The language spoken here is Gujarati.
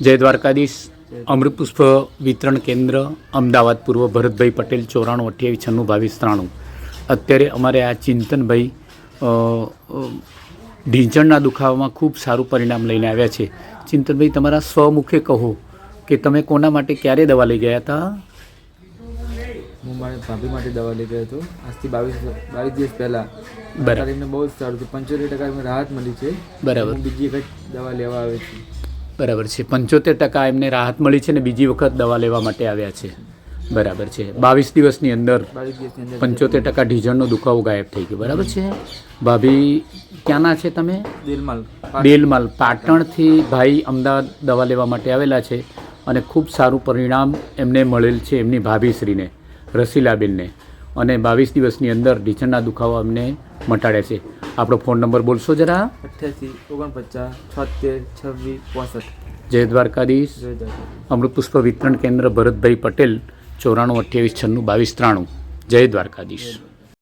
જય દ્વારકાધીશ. અમૃત પુષ્પ વિતરણ કેન્દ્ર અમદાવાદ પૂર્વ ભરતભાઈ પટેલ 9428962293. અત્યારે અમારે આ ચિંતનભાઈ ઢીંચણના દુખાવામાં ખૂબ સારું પરિણામ લઈને આવ્યા છે. ચિંતનભાઈ, તમારા સ્વમુખે કહો કે તમે કોના માટે ક્યારે દવા લઈ ગયા હતા? હું મારી ભાભી માટે દવા લઈ ગયો હતો આજથી 22 દિવસ પહેલાં. બરાબર. એમને બહુ જ સારું હતું. 75% એમને રાહત મળી છે. બરાબર. હું બીજી વખત દવા લેવા આવ્યો છું. બરાબર છે. 75% એમને રાહત મળી છે ને બીજી વખત દવા લેવા માટે આવ્યા છે. બરાબર છે. 22 દિવસની અંદર 75% ઢીંચણનો દુખાવો ગાયબ થઈ ગયો. બરાબર છે. ભાભી ક્યાંના છે તમે? દેલમાલ પાટણથી ભાઈ અમદાવાદ દવા લેવા માટે આવેલા છે અને ખૂબ સારું પરિણામ એમને મળેલ છે એમની ભાભીશ્રીને, રસીલાબેનને. અને 22 દિવસની અંદર ઢીંચણના દુખાવો અમને મટાડ્યા છે. આપણો ફોન નંબર બોલશો જરા? 88 49 76 26 65. જય દ્વારકાધીશ. અમૃત પુષ્પ વિતરણ કેન્દ્ર ભરતભાઈ પટેલ 9428962293. જય દ્વારકાધીશ.